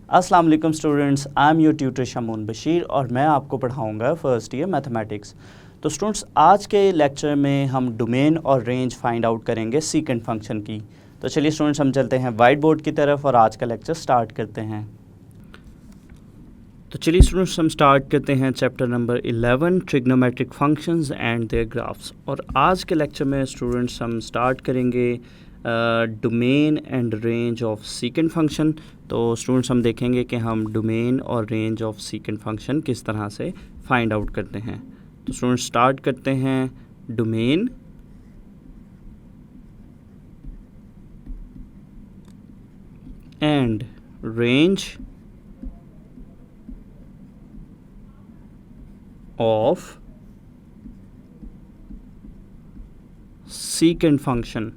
अस्सलाम वालेकुम students, I am your tutor Shamoon Bashir और मैं आपको पढ़ाऊंगा फर्स्ट ईयर मैथमेटिक्स। तो स्टूडेंट्स, आज के लेक्चर में हम डोमेन और रेंज फाइंड आउट करेंगे सीकेंट फंक्शन की। तो चलिए स्टूडेंट्स, हम चलते हैं वाइट बोर्ड की तरफ और आज का लेक्चर स्टार्ट करते हैं। तो चलिए स्टूडेंट्स, हम स्टार्ट करते हैं chapter number 11 trigonometric functions and their graphs. और आज के लेक्चर में स्टूडेंट्स हम स्टार्ट करेंगे domain and range of secant function. तो स्टूडेंट्स, हम देखेंगे कि हम डोमेन और रेंज ऑफ सीकेंट फंक्शन किस तरह से फाइंड आउट करते हैं। तो स्टूडेंट्स, स्टार्ट करते हैं domain and range of secant function।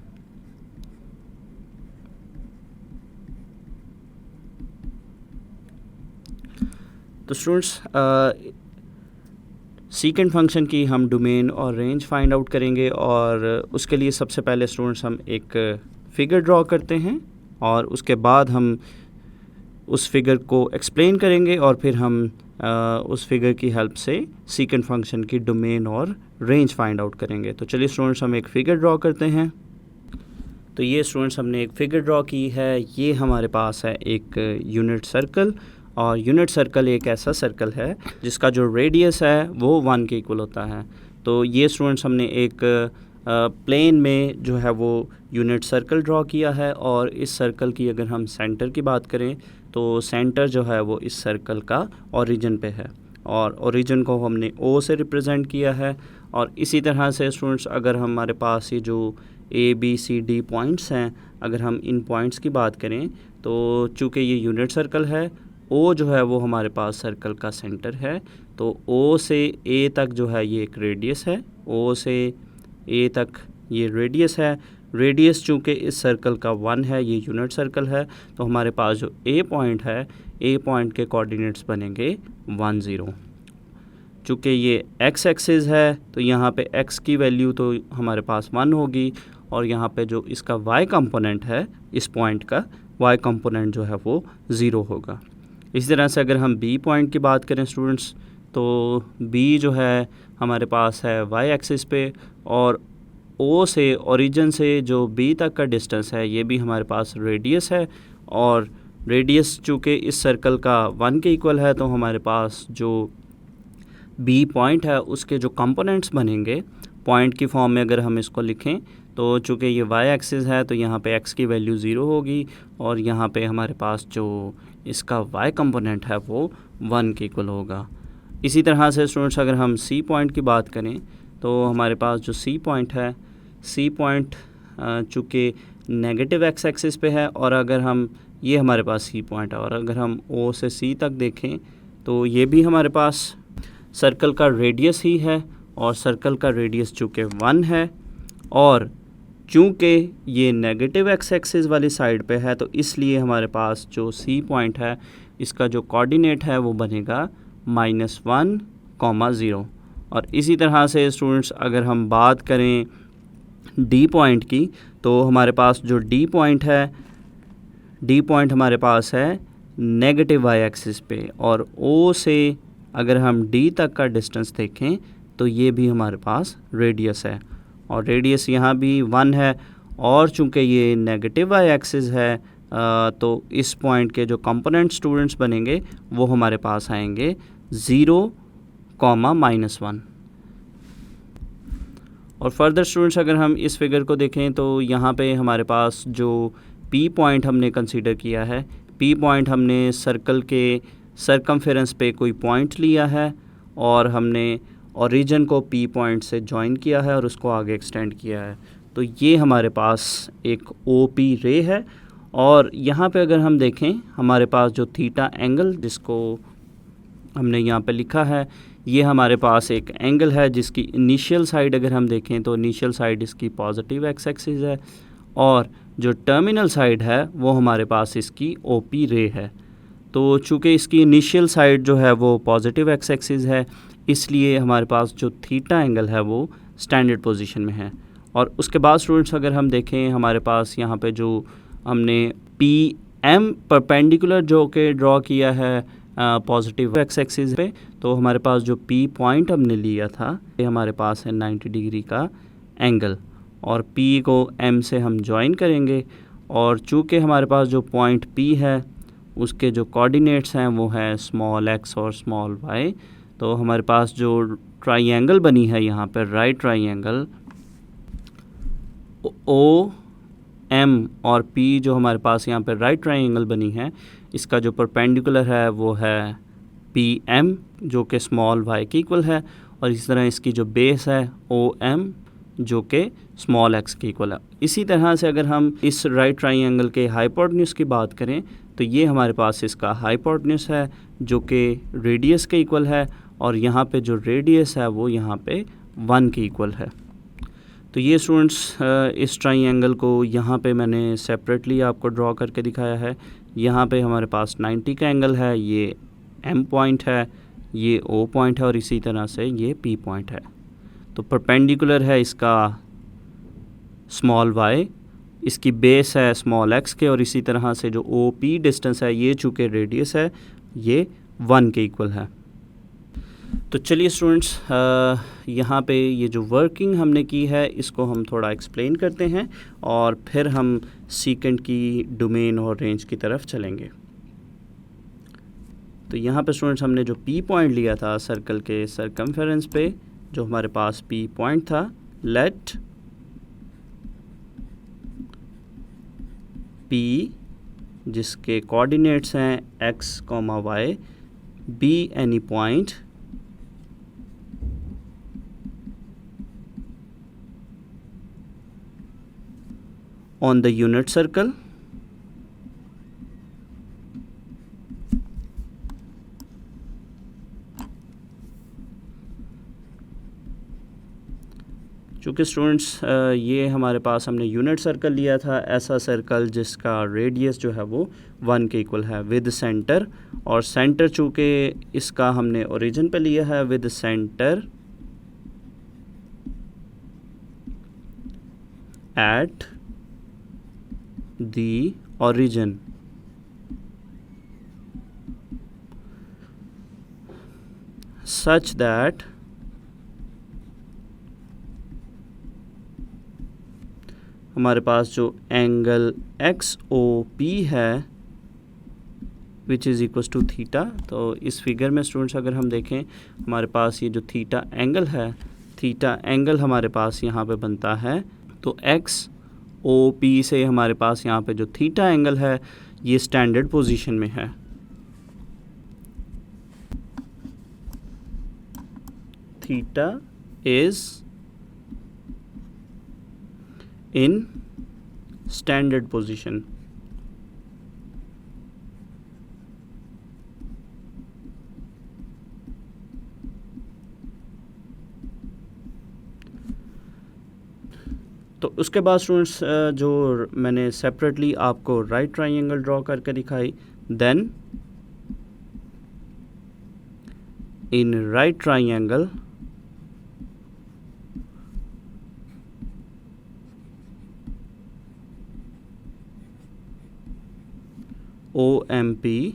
तो स्टूडेंट्स, सीकेंट फंक्शन की हम डोमेन और रेंज फाइंड आउट करेंगे और उसके लिए सबसे पहले स्टूडेंट्स हम एक फिगर ड्रॉ करते हैं और उसके बाद हम उस फिगर को एक्सप्लेन करेंगे और फिर हम उस फिगर की हेल्प से सीकेंट फंक्शन की डोमेन और रेंज फाइंड आउट करेंगे। तो चलिए स्टूडेंट्स, हम एक फ़िगर ड्रॉ करते हैं। तो ये स्टूडेंट्स, हमने एक फ़िगर ड्रॉ की है। ये हमारे पास है एक यूनिट सर्कल, और यूनिट सर्कल एक ऐसा सर्कल है जिसका जो रेडियस है वो 1 के इक्वल होता है। तो ये स्टूडेंट्स, हमने एक प्लेन में जो है वो यूनिट सर्कल ड्रॉ किया है और इस सर्कल की अगर हम सेंटर की बात करें तो सेंटर जो है वो इस सर्कल का ओरिजिन पे है और ओरिजिन को हमने ओ से रिप्रेजेंट किया है। और इसी तरह से स्टूडेंट्स, अगर हमारे पास ये जो A B C D points हैं, अगर हम इन पॉइंट्स की बात करें तो चूँकि ये यूनिट सर्कल है, ओ जो है वो हमारे पास सर्कल का सेंटर है। तो ओ से ए तक जो है ये एक रेडियस है, ओ से ए तक ये रेडियस है। रेडियस चूँकि इस सर्कल का 1 है, ये यूनिट सर्कल है, तो हमारे पास जो ए पॉइंट है, ए पॉइंट के कोऑर्डिनेट्स बनेंगे 1 0। चूँकि ये एक्स एक्सिस है तो यहाँ पे एक्स की वैल्यू तो हमारे पास 1 होगी और यहाँ पे जो इसका वाई कंपोनेंट है, इस पॉइंट का वाई कंपोनेंट जो है वो 0 होगा। इसी तरह से अगर हम बी पॉइंट की बात करें स्टूडेंट्स, तो बी जो है हमारे पास है वाई एक्सिस पे और ओ से ओरिजिन से जो बी तक का डिस्टेंस है ये भी हमारे पास रेडियस है। और रेडियस चूँकि इस सर्कल का 1 के इक्वल है तो हमारे पास जो बी पॉइंट है उसके जो कंपोनेंट्स बनेंगे पॉइंट की फॉर्म में अगर हम इसको लिखें तो चूँकि ये वाई एक्सिस है तो यहाँ पे एक्स की वैल्यू 0 होगी और यहाँ पे हमारे पास जो इसका वाई कंपोनेंट है वो 1 के इक्वल होगा। इसी तरह से स्टूडेंट्स, अगर हम सी पॉइंट की बात करें तो हमारे पास जो सी पॉइंट है, सी पॉइंट चूँकि नेगेटिव एक्स एक्सिस पे है और अगर हम ये हमारे पास सी पॉइंट है और अगर हम ओ से सी तक देखें तो ये भी हमारे पास सर्कल का रेडियस ही है और सर्कल का रेडियस चूँकि 1 है और चूँकि ये नेगेटिव एक्स एक्सिस वाली साइड पे है तो इसलिए हमारे पास जो सी पॉइंट है इसका जो कोऑर्डिनेट है वो बनेगा -1, 0। और इसी तरह से स्टूडेंट्स, अगर हम बात करें डी पॉइंट की तो हमारे पास जो डी पॉइंट है, डी पॉइंट हमारे पास है नेगेटिव वाई एक्सिस पे और ओ से अगर हम डी तक का डिस्टेंस देखें तो ये भी हमारे पास रेडियस है और रेडियस यहाँ भी 1 है। और चूँकि ये नेगेटिव वाई एक्सिस है तो इस पॉइंट के जो कंपोनेंट स्टूडेंट्स बनेंगे वो हमारे पास आएंगे 0, -1। और फर्दर स्टूडेंट्स, अगर हम इस फिगर को देखें तो यहाँ पे हमारे पास जो पी पॉइंट हमने कंसीडर किया है, पी पॉइंट हमने सर्कल के सरकमफेरेंस पे कोई पॉइंट लिया है और हमने ओरिजिन को पी पॉइंट से जॉइन किया है और उसको आगे एक्सटेंड किया है। तो ये हमारे पास एक ओ पी रे है और यहाँ पे अगर हम देखें हमारे पास जो थीटा एंगल जिसको हमने यहाँ पे लिखा है, ये हमारे पास एक एंगल है जिसकी इनिशियल साइड अगर हम देखें तो इनिशियल साइड इसकी पॉजिटिव एक्स एक्सिस है और जो टर्मिनल साइड है वो हमारे पास इसकी ओ पी रे है। तो चूँकि इसकी इनिशियल साइड जो है वो पॉजिटिव एक्स एक्सिस है इसलिए हमारे पास जो थीटा एंगल है वो स्टैंडर्ड पोजीशन में है। और उसके बाद स्टूडेंट्स, अगर हम देखें हमारे पास यहाँ पे जो हमने पी एम परपेंडिकुलर जो कि ड्रॉ किया है पॉजिटिव एक्स एक्सिस पे, तो हमारे पास जो पी पॉइंट हमने लिया था ये हमारे पास है 90 डिग्री का एंगल, और पी को एम से हम ज्वाइन करेंगे, और चूँकि हमारे पास जो पॉइंट पी है उसके जो कोऑर्डिनेट्स हैं वो है स्मॉल एक्स और स्मॉल वाई, तो हमारे पास जो ट्राइंगल बनी है यहाँ पर राइट ट्राइंगल ओ एम और पी, जो हमारे पास यहाँ पर राइट ट्राइंगल बनी है, इसका जो परपेंडिकुलर है वो है पी एम जो कि स्मॉल वाई के इक्वल है, और इसी तरह इसकी जो बेस है ओ एम जो कि स्मॉल एक्स के इक्वल है। इसी तरह से अगर हम इस राइट ट्राइंगल के हाइपोटेन्यूज की बात करें तो ये हमारे पास इसका हाइपोटेन्यूज है जो कि रेडियस के इक्वल है, और यहाँ पे जो रेडियस है वो यहाँ पे 1 के इक्वल है। तो ये स्टूडेंट्स इस ट्राइंगल को यहाँ पे मैंने सेपरेटली आपको ड्रॉ करके दिखाया है। यहाँ पे हमारे पास 90 का एंगल है, ये एम पॉइंट है, ये ओ पॉइंट है, और इसी तरह से ये पी पॉइंट है। तो परपेंडिकुलर है इसका स्मॉल वाई, इसकी बेस है स्मॉल एक्स के, और इसी तरह से जो ओ पी डिस्टेंस है ये चूँकि रेडियस है ये 1 के इक्वल है। तो चलिए स्टूडेंट्स यहाँ पे ये जो वर्किंग हमने की है इसको हम थोड़ा एक्सप्लेन करते हैं, और फिर हम सीकेंट की डोमेन और रेंज की तरफ चलेंगे। तो यहाँ पे स्टूडेंट्स हमने जो पी पॉइंट लिया था सर्कल के सरकमफेरेंस पे, जो हमारे पास पी पॉइंट था, लेट पी जिसके कोऑर्डिनेट्स हैं X comma Y be any point on the unit circle चूँकि स्टूडेंट्स ये हमारे पास हमने यूनिट सर्कल लिया था, ऐसा सर्कल जिसका रेडियस जो है वो 1 के इक्वल है विद सेंटर, और सेंटर चूँकि इसका हमने ओरिजिन पे लिया है with centre at the origin, such that हमारे पास जो एंगल एक्स ओ पी है which is equal to theta. तो इस फिगर में स्टूडेंट्स अगर हम देखें हमारे पास ये जो थीटा एंगल है, थीटा एंगल हमारे पास यहाँ पे बनता है, तो एक्स ओ पी से हमारे पास यहाँ पे जो थीटा एंगल है ये स्टैंडर्ड पोजीशन में है। Theta is in standard position. तो उसके बाद स्टूडेंट्स जो मैंने सेपरेटली आपको राइट ट्राइंगल ड्रॉ करके दिखाई, then in right triangle O M P,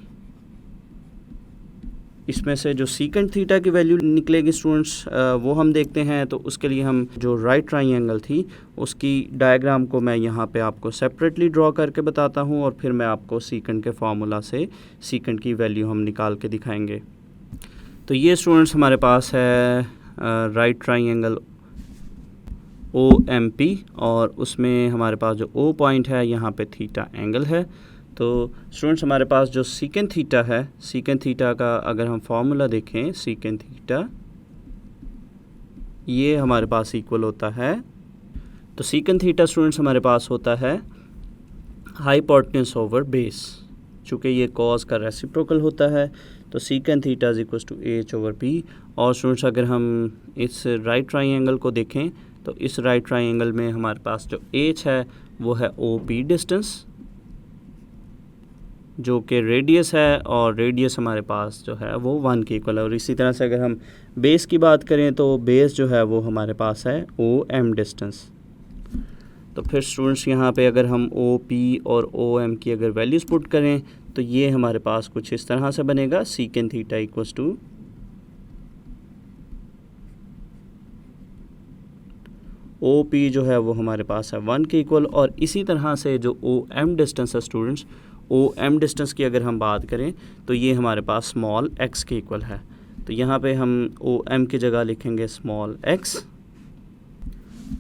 इसमें से जो सीकेंट थीटा की वैल्यू निकलेगी स्टूडेंट्स वो हम देखते हैं। तो उसके लिए हम जो राइट ट्राइंगल थी उसकी डायग्राम को मैं यहाँ पे आपको सेपरेटली ड्रॉ करके बताता हूँ, और फिर मैं आपको सीकेंट के फार्मूला से सीकेंट की वैल्यू हम निकाल के दिखाएंगे। तो ये स्टूडेंट्स हमारे पास है right triangle O M P, और उसमें हमारे पास जो ओ पॉइंट है यहाँ पे थीटा एंगल है। तो स्टूडेंट्स हमारे पास जो सीकेंट थीटा है, सीकेंट थीटा का अगर हम फार्मूला देखें, सीकेंट थीटा ये हमारे पास इक्वल होता है, तो सीकेंट थीटा स्टूडेंट्स हमारे पास होता है हाइपोटेन्यूज ओवर बेस। चूँकि ये कॉस का रेसिप्रोकल होता है तो secant theta is equal to H over P. और स्टूडेंट्स अगर हम इस राइट ट्राइंगल को देखें तो इस राइट ट्राइंगल में हमारे पास जो एच है वो है ओ पी डिस्टेंस जो कि रेडियस है, और रेडियस हमारे पास जो है वो 1 के इक्वल है। और इसी तरह से अगर हम बेस की बात करें तो बेस जो है वो हमारे पास है ओ एम डिस्टेंस। तो फिर स्टूडेंट्स यहाँ पे अगर हम ओ पी और ओ एम की अगर वैल्यूज़ पुट करें तो ये हमारे पास कुछ इस तरह से बनेगा, secant theta equals to O P जो है वो हमारे पास है 1 के इक्वल। और इसी तरह से जो ओ एम डिस्टेंस है स्टूडेंट्स, ओ एम डिस्टेंस की अगर हम बात करें तो ये हमारे पास स्मॉल एक्स के इक्वल है। तो यहाँ पे हम ओ एम की जगह लिखेंगे स्मॉल एक्स।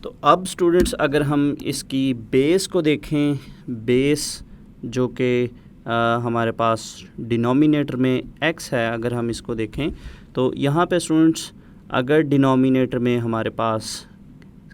तो अब स्टूडेंट्स अगर हम इसकी बेस को देखें, बेस जो कि हमारे पास डिनोमिनेटर में x है, अगर हम इसको देखें तो यहाँ पे स्टूडेंट्स अगर डिनोमिनेटर में हमारे पास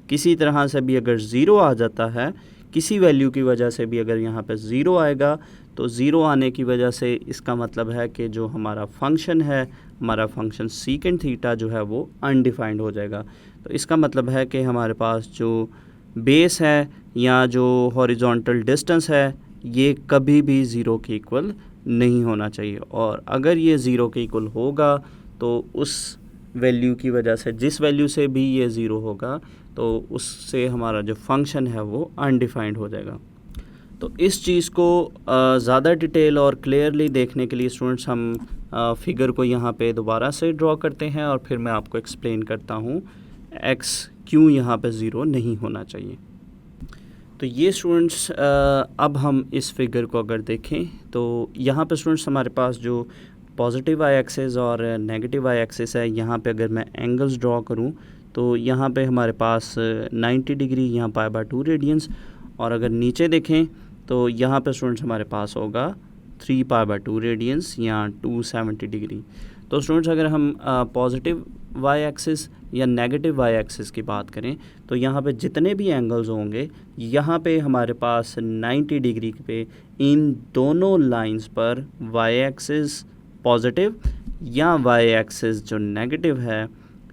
किसी तरह से भी अगर ज़ीरो आ जाता है, किसी वैल्यू की वजह से भी अगर यहाँ पे ज़ीरो आएगा, तो ज़ीरो आने की वजह से इसका मतलब है कि जो हमारा फंक्शन है, हमारा फंक्शन सीकेंट थीटा जो है वो अनडिफाइंड हो जाएगा। तो इसका मतलब है कि हमारे पास जो बेस है या जो हॉरिजॉन्टल डिस्टेंस है ये कभी भी ज़ीरो के इक्वल नहीं होना चाहिए। और अगर ये ज़ीरो के इक्वल होगा तो उस वैल्यू की वजह से, जिस वैल्यू से भी ये ज़ीरो होगा, तो उससे हमारा जो फंक्शन है वो अनडिफाइंड हो जाएगा। तो इस चीज़ को ज़्यादा डिटेल और क्लियरली देखने के लिए स्टूडेंट्स हम फिगर को यहाँ पे दोबारा से ड्रॉ करते हैं और फिर मैं आपको एक्सप्लेन करता हूँ x क्यों यहाँ पे ज़ीरो नहीं होना चाहिए। तो ये स्टूडेंट्स अब हम इस फिगर को अगर देखें तो यहाँ पे स्टूडेंट्स हमारे पास जो पॉजिटिव वाई एक्सिस और नेगेटिव वाई एक्सिस है, यहाँ पे अगर मैं एंगल्स ड्रॉ करूँ तो यहाँ पे हमारे पास 90 डिग्री, यहाँ π/2 रेडियंस, और अगर नीचे देखें तो यहाँ पे स्टूडेंट्स हमारे पास होगा 3 π/2 रेडियंस या 270 डिग्री। तो स्टूडेंट्स अगर हम पॉजिटिव वाई एक्सिस या नेगेटिव वाई एक्सिस की बात करें तो यहाँ पे जितने भी एंगल्स होंगे, यहाँ पे हमारे पास 90 डिग्री पे इन दोनों लाइंस पर वाई एक्सिस पॉजिटिव या वाई एक्सिस जो नेगेटिव है,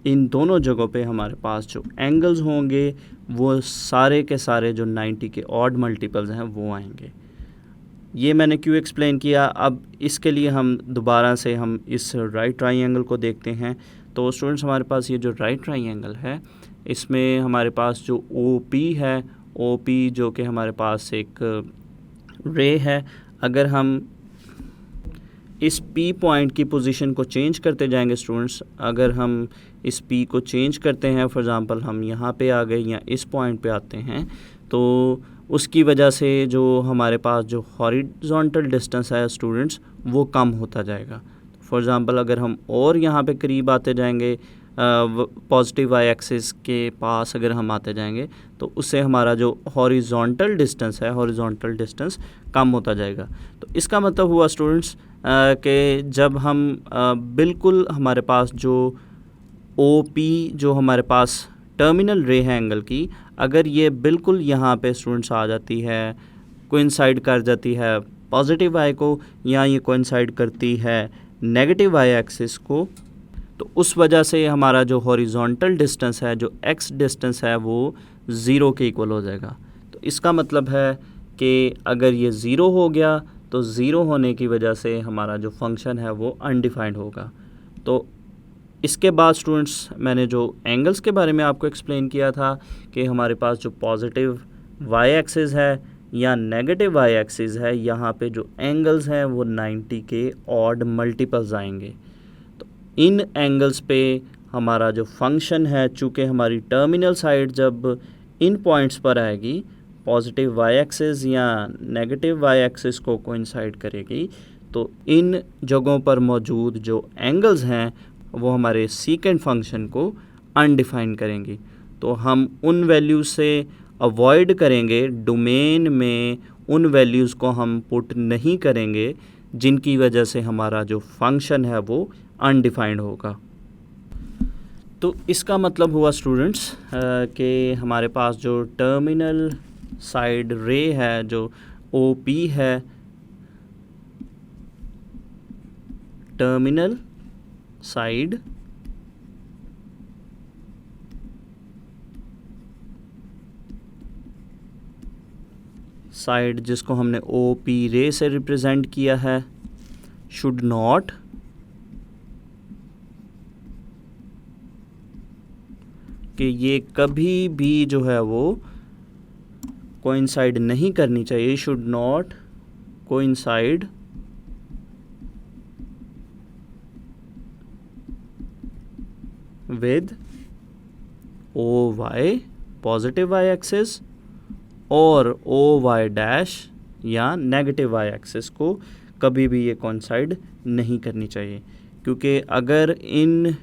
इन दोनों जगहों पे हमारे पास जो एंगल्स होंगे वो सारे के सारे जो 90 के ऑड मल्टीपल्स हैं वो आएंगे। ये मैंने क्यों एक्सप्लेन किया, अब इसके लिए हम दोबारा से हम इस राइट ट्राइंगल को देखते हैं। तो स्टूडेंट्स हमारे पास ये जो राइट ट्राइंगल है, इसमें हमारे पास जो OP है, OP जो कि हमारे पास एक रे है, अगर हम इस P पॉइंट की पोजीशन को चेंज करते जाएंगे स्टूडेंट्स, अगर हम इस P को चेंज करते हैं, फॉर एग्ज़ाम्पल हम यहाँ पे आ गए या इस पॉइंट पे आते हैं, तो उसकी वजह से जो हमारे पास जो हॉरिजॉन्टल डिस्टेंस है स्टूडेंट्स वो कम होता जाएगा। फॉर एग्ज़ाम्पल अगर हम और यहाँ पे करीब आते जाएंगे, पॉजिटिव वाई एक्सिस के पास अगर हम आते जाएंगे तो उससे हमारा जो हॉरिजॉन्टल डिस्टेंस है, हॉरिजॉन्टल डिस्टेंस कम होता जाएगा। तो इसका मतलब हुआ स्टूडेंट्स कि जब हम बिल्कुल हमारे पास जो OP जो हमारे पास टर्मिनल रे है एंगल की, अगर ये बिल्कुल यहाँ पे स्टूडेंट्स आ जाती है, कोइंसाइड कर जाती है पॉजिटिव वाई को, या ये कोइंसाइड करती है नेगेटिव वाई एक्सिस को, तो उस वजह से हमारा जो हॉरिजॉन्टल डिस्टेंस है, जो x डिस्टेंस है, वो ज़ीरो के इक्वल हो जाएगा। तो इसका मतलब है कि अगर ये ज़ीरो हो गया तो ज़ीरो होने की वजह से हमारा जो फंक्शन है वो अनडिफाइंड होगा। तो इसके बाद स्टूडेंट्स मैंने जो एंगल्स के बारे में आपको एक्सप्लेन किया था कि हमारे पास जो पॉजिटिव वाई एक्सिस है या नेगेटिव वाई एक्सिस है, यहाँ पे जो एंगल्स हैं वो 90 के ऑड मल्टीपल्स आएंगे। तो इन एंगल्स पे हमारा जो फंक्शन है, चूँकि हमारी टर्मिनल साइड जब इन पॉइंट्स पर आएगी, पॉजिटिव वाई एक्सिस या नेगेटिव वाई एक्सिस को कोइंसाइड करेगी, तो इन जगहों पर मौजूद जो एंगल्स हैं वो हमारे सीकेंट फंक्शन को अनडिफाइन करेंगी। तो हम उन वैल्यूज़ से अवॉइड करेंगे, डोमेन में उन वैल्यूज़ को हम पुट नहीं करेंगे जिनकी वजह से हमारा जो फंक्शन है वो अनडिफाइंड होगा। तो इसका मतलब हुआ स्टूडेंट्स कि हमारे पास जो टर्मिनल साइड रे है, जो OP है, टर्मिनल साइड जिसको हमने OP रे से रिप्रेजेंट किया है, शुड नॉट कि ये कभी भी जो है वो कोइंसाइड नहीं करनी चाहिए, should not coincide with O Y positive Y axis और ओ वाई डैश या नेगेटिव वाई एक्सिस को कभी भी ये कोइंसाइड नहीं करनी चाहिए, क्योंकि अगर इन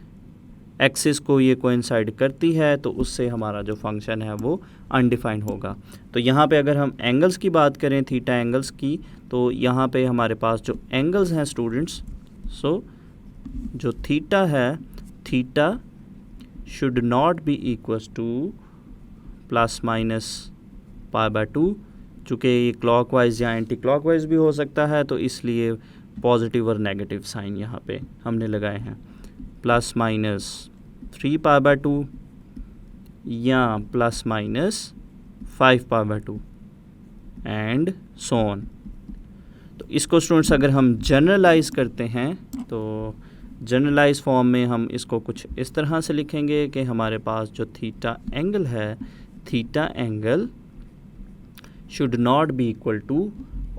एक्सिस को ये कोइंसाइड करती है तो उससे हमारा जो फंक्शन है वो अनडिफाइंड होगा। तो यहाँ पे अगर हम एंगल्स की बात करें, थीटा एंगल्स की, तो यहाँ पे हमारे पास जो एंगल्स हैं स्टूडेंट्स, सो जो थीटा है, theta should not B equals two plus minus pi by 2, चूँकि ये क्लॉकवाइज या एंटी क्लॉकवाइज भी हो सकता है, तो इसलिए पॉजिटिव और नेगेटिव साइन यहाँ पे हमने लगाए हैं, प्लस माइनस 3 पाई बाय 2 या plus minus 5 pi by 2 and so on. तो इसको स्टूडेंट्स अगर हम जनरलाइज करते हैं तो जनरलाइज फॉर्म में हम इसको कुछ इस तरह से लिखेंगे कि हमारे पास जो थीटा एंगल है, theta angle should not be equal to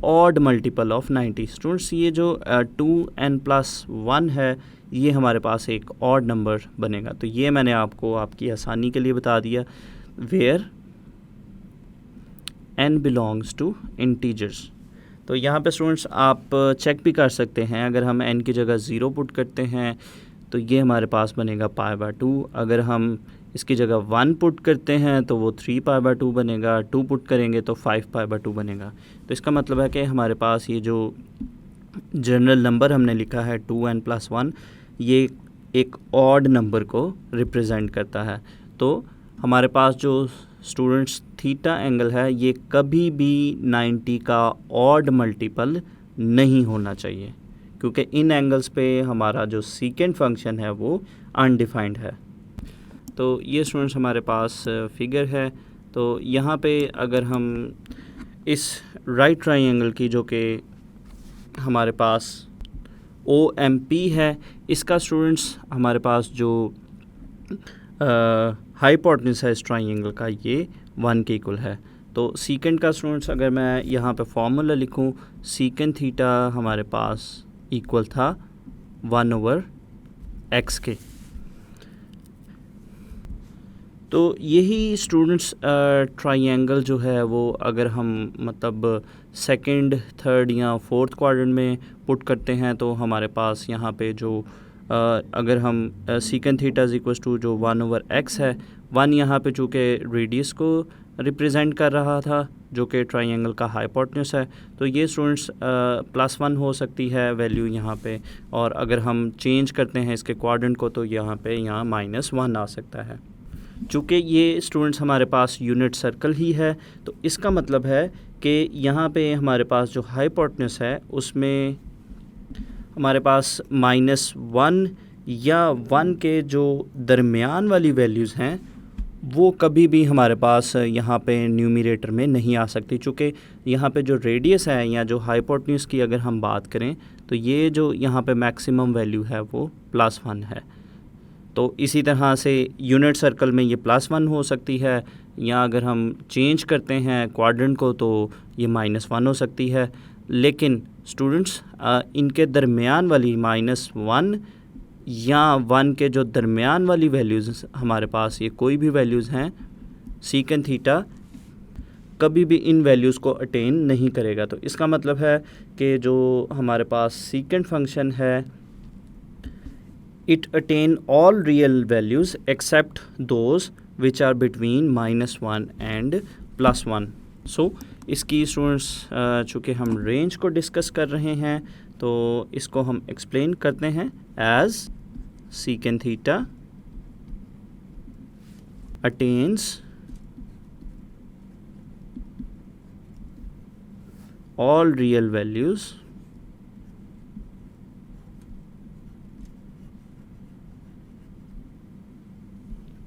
odd multiple of 90। Students ये जो 2n+1 है, ये हमारे पास एक ऑड नंबर बनेगा। तो ये मैंने आपको आपकी आसानी के लिए बता दिया, where n belongs to integers. तो यहाँ पे स्टूडेंट्स आप चेक भी कर सकते हैं, अगर हम n की जगह 0 पुट करते हैं तो ये हमारे पास बनेगा पाई बाय 2, अगर हम इसकी जगह 1 पुट करते हैं तो वो 3 पाई बाय 2 बनेगा, 2 पुट करेंगे तो 5 पाई बाय 2 बनेगा। तो इसका मतलब है कि हमारे पास ये जो जनरल नंबर हमने लिखा है 2n+1, ये एक ऑड नंबर को रिप्रेजेंट करता है। तो हमारे पास जो स्टूडेंट्स थीटा एंगल है, ये कभी भी 90 का ऑड मल्टीपल नहीं होना चाहिए, क्योंकि इन एंगल्स पे हमारा जो सीकेंड फंक्शन है वो अनडिफाइंड है। तो ये स्टूडेंट्स हमारे पास फिगर है। तो यहाँ पे अगर हम इस राइट ट्राइंगल की, जो कि हमारे पास OMP है, इसका स्टूडेंट्स हमारे पास जो हाइपोटेन्यूज है इस ट्राइंगल का, ये 1 के इक्वल है। तो सीकेंड का स्टूडेंट्स अगर मैं यहाँ पे फॉर्मूला लिखूँ, सीकेंड थीटा हमारे पास इक्वल था 1/x के। तो यही स्टूडेंट्स ट्राइंगल जो है वो अगर हम मतलब सेकंड, थर्ड या फोर्थ क्वाड्रेंट में पुट करते हैं तो हमारे पास यहाँ पे जो अगर हम secant theta is equal to जो 1/x है, 1 यहाँ पे चूँकि रेडियस को रिप्रेजेंट कर रहा था जो कि ट्राइंगल का हाइपोटेन्यूज है, तो ये स्टूडेंट्स +1 हो सकती है वैल्यू यहाँ पे, और अगर हम चेंज करते हैं इसके क्वाड्रेंट को तो यहाँ पे -1 आ सकता है। चूँकि ये स्टूडेंट्स हमारे पास यूनिट सर्कल ही है, तो इसका मतलब है कि यहाँ पे हमारे पास जो हाइपोटेन्यूज है उसमें हमारे पास -1 या 1 के जो दरमियान वाली वैल्यूज़ हैं वो कभी भी हमारे पास यहाँ पे न्यूमरेटर में नहीं आ सकती, चूँकि यहाँ पे जो रेडियस है या जो हाइपोटेन्यूज की अगर हम बात करें तो ये जो यहाँ पे मैक्सिमम वैल्यू है वो +1 है। तो इसी तरह से यूनिट सर्कल में ये +1 हो सकती है, या अगर हम चेंज करते हैं क्वाड्रेंट को तो ये -1 हो सकती है। लेकिन स्टूडेंट्स इनके दरमियान वाली -1 या 1 के जो दरमियान वाली वैल्यूज़ हमारे पास, ये कोई भी वैल्यूज़ हैं, सीकेंड थीटा कभी भी इन वैल्यूज़ को अटेन नहीं करेगा। तो इसका मतलब है कि जो हमारे पास सीकेंड फंक्शन है, it attain all real values except those which are between -1 and +1। सो इसकी स्टूडेंट्स चूँकि हम रेंज को डिस्कस कर रहे हैं तो इसको हम एक्सप्लेन करते हैं as secant theta attains all real values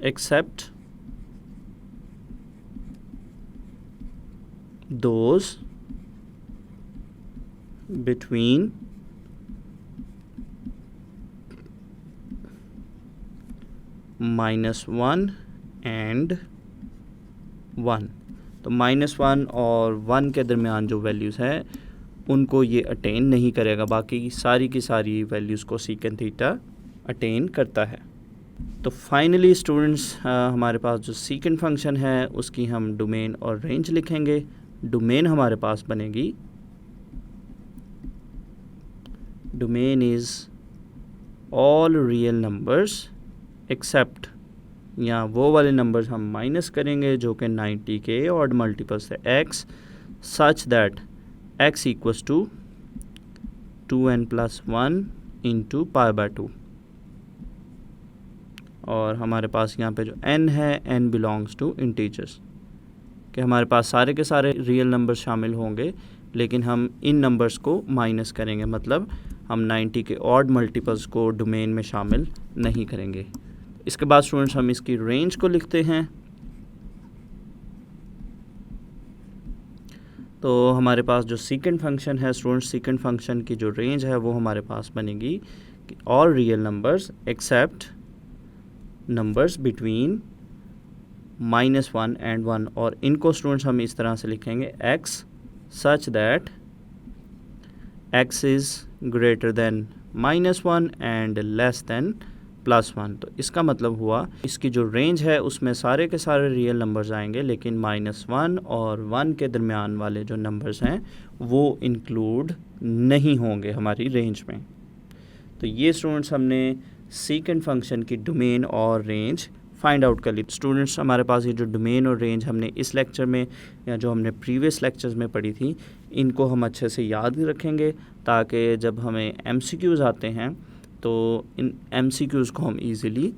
except those between -1 and 1। तो -1 और 1 के दरमियान जो वैल्यूज़ हैं उनको ये अटेन नहीं करेगा, बाकी सारी की सारी वैल्यूज़ को सीकेंट थीटा अटेन करता है। तो फाइनली स्टूडेंट्स हमारे पास जो सीकेंट फंक्शन है उसकी हम डोमेन और रेंज लिखेंगे। डोमेन हमारे पास बनेगी, domain is all real numbers accept, यहाँ वो वाले नंबर्स हम माइनस करेंगे जो कि 90 के ऑड मल्टीपल्स है x, such that x equals to 2n+1 into π/2। और हमारे पास यहाँ पे जो n है n बिलोंग्स टू इंटीजर्स, कि हमारे पास सारे के सारे रियल नंबर्स शामिल होंगे लेकिन हम इन नंबर्स को माइनस करेंगे, मतलब हम 90 के ऑड मल्टीपल्स को डोमेन में शामिल नहीं करेंगे। इसके बाद स्टूडेंट्स हम इसकी रेंज को लिखते हैं। तो हमारे पास जो सीकेंट फंक्शन है स्टूडेंट्स, सीकेंट फंक्शन की जो रेंज है वो हमारे पास बनेगी कि all real numbers accept numbers between -1 and 1, और इनको स्टूडेंट्स हम इस तरह से लिखेंगे x such that x is greater than -1 and less than +1। तो इसका मतलब हुआ इसकी जो रेंज है उसमें सारे के सारे रियल नंबर्स आएंगे लेकिन -1 और 1 के दरमियान वाले जो नंबर्स हैं वो इंक्लूड नहीं होंगे हमारी रेंज में। तो ये स्टूडेंट्स हमने सीकेंट फंक्शन की डोमेन और रेंज फाइंड आउट कर ली। स्टूडेंट्स हमारे पास ये जो डोमेन और रेंज हमने इस लेक्चर में या जो हमने प्रीवियस लेक्चर्स में पढ़ी थी इनको हम अच्छे से याद रखेंगे ताकि जब हमें MCQs आते हैं तो इन MCQs को हम इजीली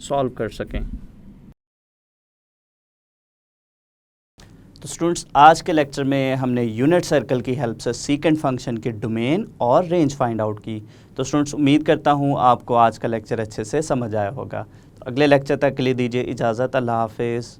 सॉल्व कर सकें। तो स्टूडेंट्स आज के लेक्चर में हमने यूनिट सर्कल की हेल्प से सीकेंट फंक्शन के डोमेन और रेंज फाइंड आउट की। तो स्टूडेंट्स उम्मीद करता हूँ आपको आज का लेक्चर अच्छे से समझ आया होगा। तो अगले लेक्चर तक के लिए दीजिए इजाज़त। अल्लाह हाफिज़।